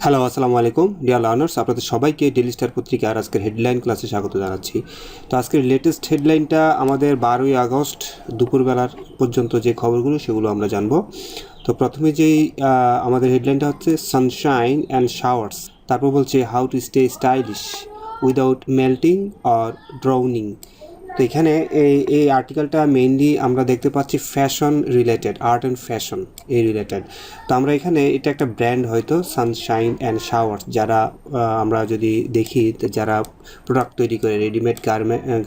Hello, আসসালামু আলাইকুম dear learners. আপনাদের সবাইকে ডেইলি স্টার পত্রিকার আজকের হেডলাইন ক্লাসে স্বাগত জানাচ্ছি। তো আজকের লেটেস্ট হেডলাইনটা আমাদের 12ই আগস্ট দুপুরবেলার পর্যন্ত যে খবরগুলো সেগুলো আমরা জানবো। তো প্রথমে যেই আমাদের হেডলাইনটা হচ্ছে সানশাইন অ্যান্ড শাওয়ার্স। তারপর বলছে how to stay stylish without melting or drowning. তো এখানে এই আর্টিকেলটা মেইনলি আমরা দেখতে পাচ্ছি fashion related, art and fashion এই রিলেটেড। তো আমরা এখানে এটা একটা ব্র্যান্ড হয়তো সানশাইন অ্যান্ড শাওয়ার্স, যারা আমরা যদি দেখি যারা প্রোডাক্ট তৈরি করে রেডিমেড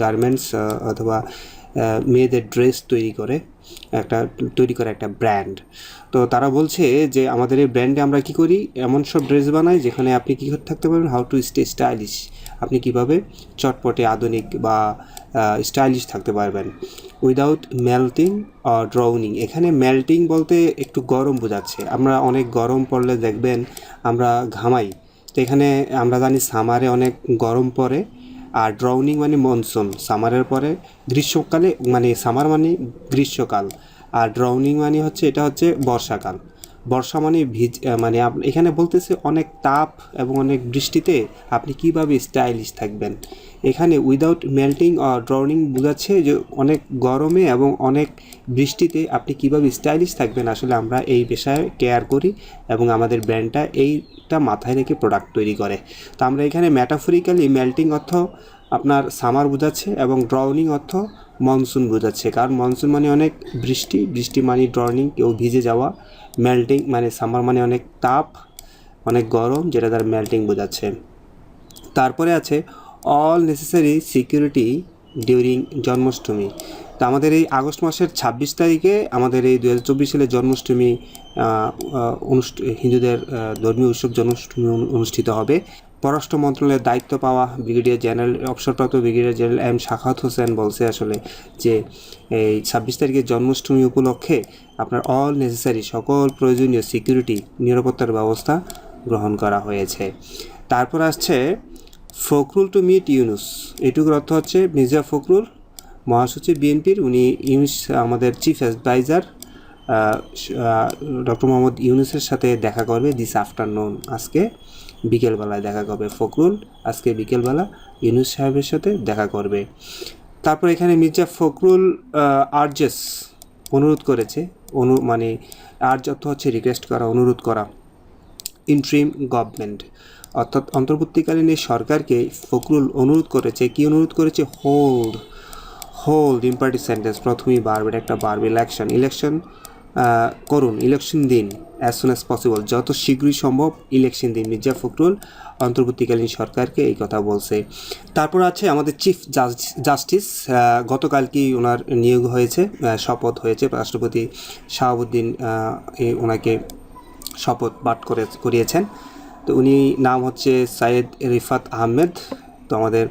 গার্মেন্টস অথবা মেয়েদের ড্রেস তৈরি করে একটা ব্র্যান্ড। তো তারা বলছে যে আমাদের এই ব্র্যান্ডে আমরা কি করি, এমন সব ড্রেস বানাই যেখানে আপনি কী থাকতে পারবেন, হাউ টু স্টে স্টাইলিশ, আপনি কিভাবে চটপটে আধুনিক বা স্টাইলিশ থাকতে পারবেন উইদাউট মেল্টিং আর ড্রাউনিং। এখানে মেল্টিং বলতে একটু গরম বোঝাচ্ছে। আমরা অনেক গরম পড়লে দেখবেন আমরা ঘামাই। তো এখানে আমরা জানি সামারে অনেক গরম পড়ে, আর ড্রাউনিং মানে মনসুন, সামারের পরে গ্রীষ্মকালে, মানে সামার মানে গ্রীষ্মকাল, আর ড্রাউনিং মানে হচ্ছে এটা হচ্ছে বর্ষাকাল। বর্ষা মানে মানে এখানে বলতেছে অনেক তাপ এবং অনেক বৃষ্টিতে আপনি কিভাবে স্টাইলিশ থাকবেন। এখানে উইদাউট মেল্টিং আর ড্রাউনিং বোঝাচ্ছে যে অনেক গরমে এবং অনেক বৃষ্টিতে আপনি কিভাবে স্টাইলিশ থাকবেন। আসলে আমরা এই বিষয়ে কেয়ার করি এবং আমাদের ব্র্যান্ডটা এইটা মাথায় রেখে প্রোডাক্ট তৈরি করে। তো আমরা এখানে ম্যাটাফরিক্যালি মেল্টিং অর্থ আপনার সামার বোঝাচ্ছে এবং ড্রাউনিং অর্থ মনসুন বোঝাচ্ছে, কারণ মনসুন মানে অনেক বৃষ্টি, বৃষ্টি মানে ড্রাউনিং, কেউ ভিজে যাওয়া। মেল্টিং মানে সামার মানে অনেক তাপ, অনেক গরম, যেটা তার মেল্টিং বোঝাচ্ছে। তারপরে আছে all necessary security during Janmashtami. তো আমাদের এই আগস্ট মাসের 26 তারিখে আমাদের এই 2024 সালে জন্মাষ্টমী হিন্দুদের ধর্মীয় উৎসব জন্মাষ্টমী অনুষ্ঠিত হবে। পররাষ্ট্র মন্ত্রণালয়ের দায়িত্ব পাওয়া ব্রিগেডিয়ার জেনারেল, অবসরপ্রাপ্ত brigadier general M Sakhawat Hossain বলছে আসলে যে এই 26 তারিখে জন্মাষ্টমী উপলক্ষে আপনার অল নেসেসারি, সকল প্রয়োজনীয় সিকিউরিটি, নিরাপত্তার ব্যবস্থা গ্রহণ করা হয়েছে। তারপর আসছে ফখরুল টু মিট ইউনুস। এটুকুর অর্থ হচ্ছে মির্জা ফখরুল মহাসচিব বিএনপির, উনি ইউনুস আমাদের চিফ অ্যাডভাইজার ডক্টর মোহাম্মদ ইউনুসের সাথে দেখা করবে দিস আফটারনুন, আজকে বিকেলবেলায় দেখা করবে। ফখরুল আজকে বিকেলবেলা ইউনুস সাহেবের সাথে দেখা করবে। তারপর এখানে মির্জা ফখরুল আর্জেস অনুরোধ করেছে, মানে আর্জ অর্থ হচ্ছে রিকোয়েস্ট করা, অনুরোধ করা, ইন্ট্রিম গভর্নমেন্ট অর্থাৎ অন্তর্বর্তীকালীন এই সরকারকে ফখরুল অনুরোধ করেছে, কি অনুরোধ করেছে, হোল্ড ইম্পারেটিভ সেন্টেন্স, প্রথমেই বারবার একটা বারবার ইলেকশন করুন, ইলেকশন দিন অ্যাজ সুন অ্যাজ পসিবল, যত শীঘ্রই সম্ভব ইলেকশন দিন। মির্জা ফখরুল অন্তর্বর্তীকালীন সরকারকে এই কথা বলছে। তারপর আছে আমাদের চিফ জাস্টিস, গতকালকেই ওনার নিয়োগ হয়েছে, শপথ হয়েছে, রাষ্ট্রপতি শাহাবুদ্দিন ওনাকে শপথ পাঠ করিয়েছেন। তো উনি নাম হচ্ছে সৈয়দ রিফাত আহমেদ। তো আমাদের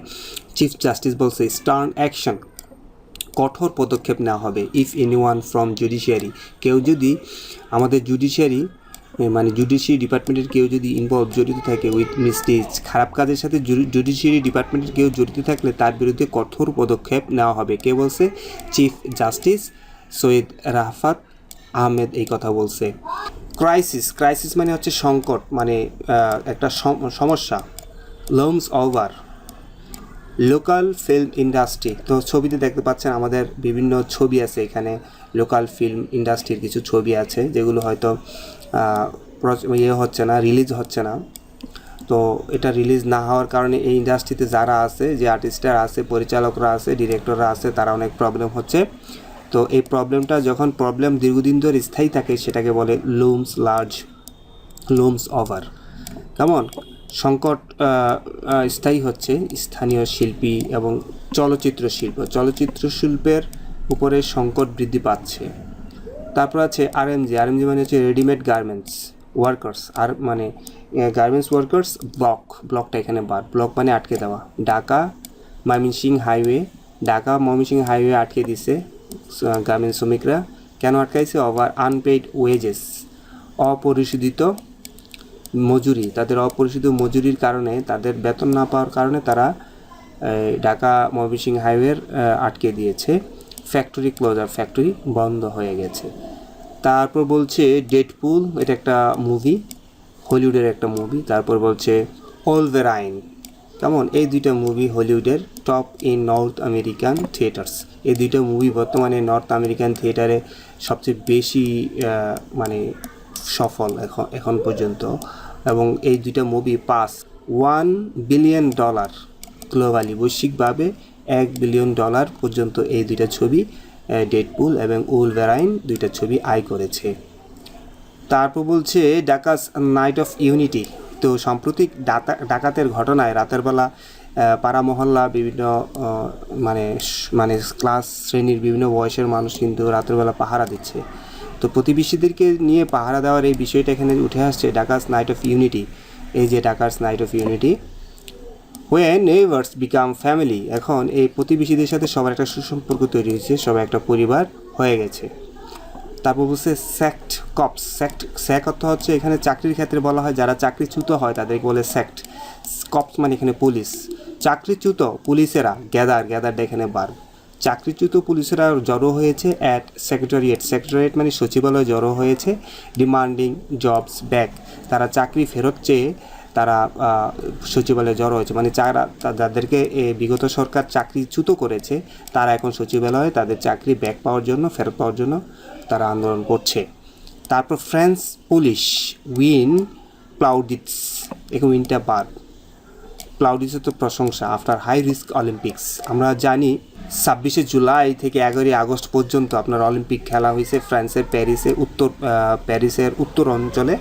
চিফ জাস্টিস বলছে স্টার্ন অ্যাকশন, কঠোর পদক্ষেপ নেওয়া হবে ইফ এনিওয়ান ফ্রম জুডিশিয়ারি, কেউ যদি আমাদের জুডিশিয়ারি ডিপার্টমেন্টের কেউ যদি জড়িত থাকে উইথ মিসডিজ, খারাপ কাজের সাথে জুডিশিয়ারি ডিপার্টমেন্টের কেউ জড়িত থাকলে তার বিরুদ্ধে কঠোর পদক্ষেপ নেওয়া হবে। কে বলছে? চিফ জাস্টিস সৈয়দ রাফাত আহমেদ এই কথা বলছে। ক্রাইসিস মানে হচ্ছে সংকট, মানে একটা সমস্যা। Looms over local film industry. তো ছবিতে দেখতে পাচ্ছেন আমাদের বিভিন্ন ছবি আছে, এখানে লোকাল ফিল্ম ইন্ডাস্ট্রির কিছু ছবি আছে যেগুলো হয়তো হচ্ছে না, রিলিজ হচ্ছে না। তো এটা রিলিজ না হওয়ার কারণে এই ইন্ডাস্ট্রিতে যারা আছে, যে আর্টিস্টরা আছে, পরিচালকরা আছে, ডিরেক্টররা আছে, তারা অনেক প্রবলেম হচ্ছে। তো এই প্রবলেমটা যখন দীর্ঘদিন ধরে স্থায়ী থাকে সেটাকে বলে লুমস ওভার। কেমন সংকট স্থায়ী হচ্ছে স্থানীয় শিল্পী এবং চলচ্চিত্র শিল্পের উপরে সংকট বৃদ্ধি পাচ্ছে। তারপর আছে আরএমজি মানে হচ্ছে রেডিমেড গার্মেন্টস ওয়ার্কার্স, আর মানে গার্মেন্টস ওয়ার্কার্স ব্লকটা এখানে ব্লক মানে আটকে দেওয়া। ঢাকা ময়মনসিংহ হাইওয়ে আটকে দিছে গার্মেন্টস শ্রমিকরা। কেন আটকাইছে? ওভার আনপেইড ওয়েজেস, অপরিশোধিত মজুরি, তাদের অপরিশোধিত মজুরির কারণে, তাদের বেতন না পাওয়ার কারণে তারা ঢাকা ময়মনসিংহ হাইওয়ের আটকে দিয়েছে। ফ্যাক্টরি বন্ধ হয়ে গেছে। তারপর বলছে ডেডপুল, এটা একটা মুভি, হলিউডের একটা মুভি। তারপর বলছে ওলভেরাইন, কেমন, এই দুইটা মুভি হলিউডের top in north American theatres. এই দুইটা মুভি বর্তমানে নর্থ আমেরিকান থিয়েটারে সবচেয়ে বেশি মানে সফল এখন পর্যন্ত, এবং এই দুইটা মুভি পাস $1 বিলিয়ন গ্লোবালি, বৈশ্বিকভাবে $1 বিলিয়ন পর্যন্ত এই দুইটা ছবি, ডেডপুল এবং ওলভেরাইন দুইটা ছবি আয় করেছে। তারপর বলছে ডাকাস নাইট অফ ইউনিটি। তো সাম্প্রতিক ডাকাতের ঘটনায় রাতের বেলা পাড়া মহল্লা বিভিন্ন মানে ক্লাস শ্রেণীর বিভিন্ন বয়সের মানুষ কিন্তু রাতের বেলা পাহারা দিচ্ছে। তো প্রতিবেশীদেরকে নিয়ে পাহারা দেওয়ার এই বিষয়টা এখানে উঠে আসছে, ডাকাস নাইট অফ ইউনিটি। এই যে Dhaka's night of unity, when neighbours become family, এখন এই প্রতিবেশীদের সাথে সবার একটা সুসম্পর্ক তৈরি হয়েছে, সবাই একটা পরিবার হয়ে গেছে। তারপর বলছে সেক্ট কপস। স্যাক অর্থ হচ্ছে এখানে চাকরির ক্ষেত্রে বলা হয় যারা চাকরিচ্যুত হয় তাদেরকে বলে সেক্ট। কপস মানে এখানে পুলিশ। চাকরিচ্যুত পুলিশেরা, গ্যাদারটা এখানে বার। চাকরিচ্যুত পুলিশেরা জড়ো হয়েছে অ্যাট সেক্রেটারিয়েট মানে সচিবালয়ে জড়ো হয়েছে, ডিমান্ডিং জবস ব্যাক, তারা চাকরি ফেরত চেয়ে তারা সচিবালয়ে জড়ো হয়েছে, মানে যাদেরকে বিগত সরকার চাকরিচ্যুত করেছে তারা এখন সচিবালয়ে তাদের চাকরি ব্যাক পাওয়ার জন্য, ফেরত পাওয়ার জন্য তারা আন্দোলন করছে। তারপর ফ্রেঞ্চ পুলিশ উইন প্লাউডিটস, এখন উইনটা বাদ, প্লাউডিটসের তো প্রশংসা আফটার হাই রিস্ক অলিম্পিক্স। আমরা জানি 26শে জুলাই থেকে 11ই আগস্ট পর্যন্ত আপনার অলিম্পিক খেলা হয়েছে ফ্রান্সের প্যারিসের উত্তর অঞ্চলে।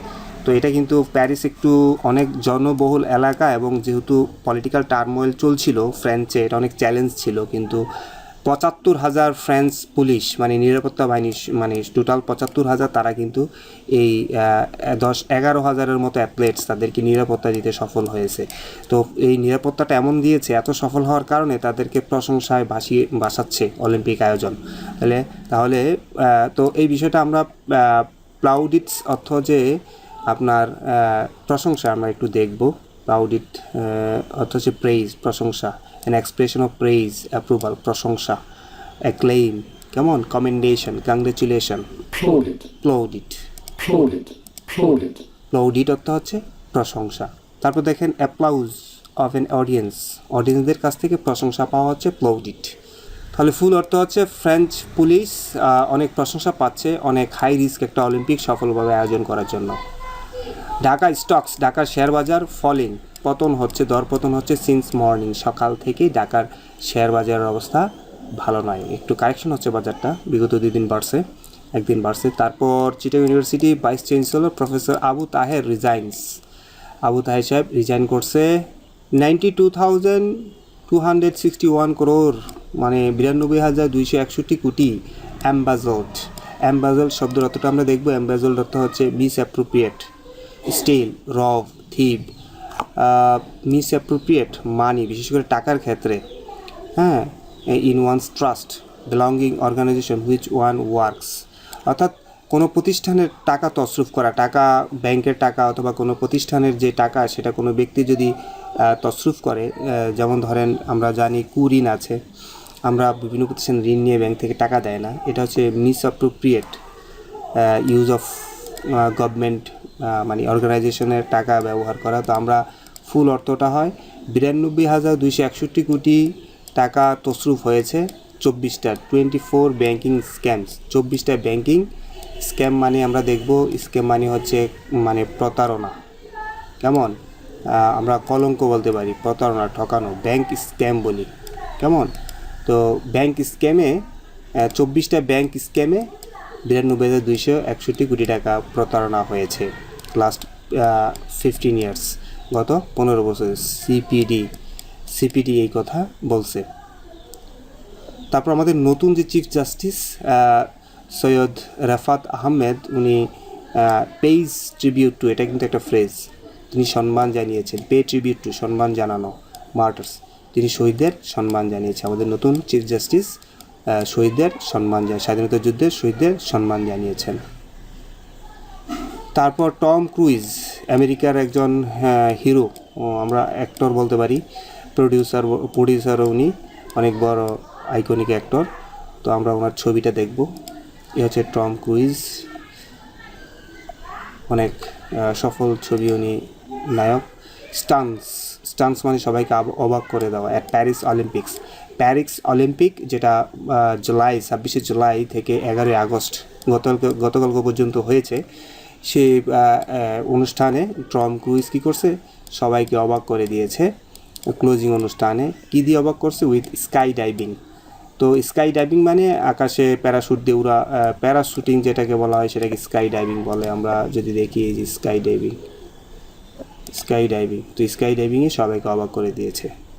তো এটা কিন্তু প্যারিস একটু অনেক জনবহুল এলাকা, এবং যেহেতু পলিটিক্যাল টার্মোয়েল চলছিল ফ্রান্সে, এটা অনেক চ্যালেঞ্জ ছিল, কিন্তু ৭৫,০০০ ফ্রেঞ্চ পুলিশ মানে নিরাপত্তা বাহিনী, মানে টোটাল ৭৫,০০০, তারা কিন্তু এই ১০-১১,০০০-এর মতো অ্যাথলেটস তাদেরকে নিরাপত্তা দিতে সফল হয়েছে। তো এই নিরাপত্তাটা এমন দিয়েছে, এত সফল হওয়ার কারণে তাদেরকে প্রশংসায় ভাসাচ্ছে অলিম্পিক আয়োজন। তাহলে তো এই বিষয়টা আমরা প্লাউডিটস অর্থ যে আপনার প্রশংসা আমরা একটু দেখব। প্লাউডিট অর্থ হচ্ছে প্রেইজ, প্রশংসা, an expression of praise, approval, প্রশংসা, acclaim, কেমন, commendation, congratulation, plaudit অর্থ হচ্ছে প্রশংসা। তারপর দেখেন অ্যাপ্লাউজ অফ অ্যান অডিয়েন্সদের কাছ থেকে প্রশংসা পাওয়া হচ্ছে plaudit। তাহলে ফুল অর্থ হচ্ছে ফ্রেঞ্চ পুলিশ অনেক প্রশংসা পাচ্ছে অনেক হাই রিস্ক একটা অলিম্পিক সফলভাবে আয়োজন করার জন্য। ঢাকা স্টকস, ঢাকার শেয়ার বাজার ফলিং, পতন হচ্ছে, দরপতন হচ্ছে সিন্স মর্নিং, সকাল থেকেই ঢাকার শেয়ার বাজারের অবস্থা ভালো নয়, একটু কারেকশন হচ্ছে বাজারটা, বিগত 2 দিন বাড়ছে, একদিন বাড়ছে। তারপর Chittagong university vice chancellor professor Abu Taher resigns, Abu Taher সাহেব রিজাইন করছে। 92,261 crore মানে 92,261 কোটি অ্যাম্বাজলড শব্দের অর্থটা আমরা দেখবো। অ্যাম্বাজলড অর্থ হচ্ছে মিসঅ্যাপ্রোপ্রিয়েট, স্টিল, রব, থিপ, মিসঅ্যাপ্রোপ্রিয়েট মানি, বিশেষ করে টাকার ক্ষেত্রে, হ্যাঁ, in one's trust belonging organization which one works, অর্থাৎ কোনো প্রতিষ্ঠানের টাকা তছরুফ করা, টাকা ব্যাংকের টাকা অথবা কোনো প্রতিষ্ঠানের যে টাকা সেটা কোনো ব্যক্তি যদি তছরুফ করে, যেমন ধরেন আমরা জানি ঋণ আছে, আমরা বিভিন্ন প্রতিষ্ঠান ঋণ নিয়ে ব্যাংক থেকে টাকা দেয় না, এটা হচ্ছে মিসঅ্যাপ্রোপ্রিয়েট ইউজ অফ গভর্নমেন্ট মানে অর্গানাইজেশনের টাকা ব্যবহার করা। তো আমরা ফুল অর্থটা হয় 92,261 কোটি টাকা তছরুফ হয়েছে 24 ব্যাংকিং স্ক্যামস, 24টা ব্যাংকিং স্ক্যাম মানে আমরা দেখব, স্ক্যাম মানে হচ্ছে মানে প্রতারণা, কেমন, আমরা কলঙ্ক বলতে পারি, প্রতারণা, ঠকানো, ব্যাংক স্ক্যাম বলি, কেমন। তো ব্যাংক স্ক্যামে 24টা ব্যাংক স্ক্যামে 92,261 কোটি টাকা প্রতারণা হয়েছে লাস্ট 15 ইয়ার্স, গত 15 বছর। সিপিডি এই কথা বলছে। তারপর আমাদের নতুন যে চিফ জাস্টিস সৈয়দ রাফাত আহমেদ, উনি পেইজ ট্রিবিউট টু, এটা কিন্তু একটা ফ্রেজ, তিনি সম্মান জানিয়েছেন, পে ট্রিবিউট টু সম্মান জানানো, মার্টার্স, তিনি শহীদদের সম্মান জানিয়েছে। আমাদের নতুন চিফ জাস্টিস শহীদদের সম্মান স্বাধীনতা যুদ্ধের শহীদদের সম্মান জানিয়েছেন। তারপর টম ক্রুইজ, আমেরিকার একজন হিরো, আমরা অ্যাক্টর বলতে পারি, প্রডিউসারও উনি, অনেক বড় আইকনিক অ্যাক্টর। তো আমরা ওনার ছবিটা দেখব। এ হচ্ছে টম ক্রুইজ, অনেক সফল ছবি উনি নায়ক। স্টান্স মানে সবাইকে অবাক করে দেওয়া। অ্যাট প্যারিস অলিম্পিক যেটা জুলাই 26শে জুলাই থেকে 11ই আগস্ট গতকালকে পর্যন্ত হয়েছে, সেই অনুষ্ঠানে টম ক্রুজ কী করছে, সবাইকে অবাক করে দিয়েছে। ক্লোজিং অনুষ্ঠানে কী দিয়ে অবাক করছে? With sky diving. তো স্কাই ডাইভিং মানে আকাশে প্যারাশুট দিয়ে উড়া, প্যারাশুটিং যেটাকে বলা হয় সেটাকে স্কাই ডাইভিং বলে। আমরা যদি দেখি এই যে স্কাই ডাইভিং, তো স্কাই ডাইভিংয়ে সবাইকে অবাক করে দিয়েছে।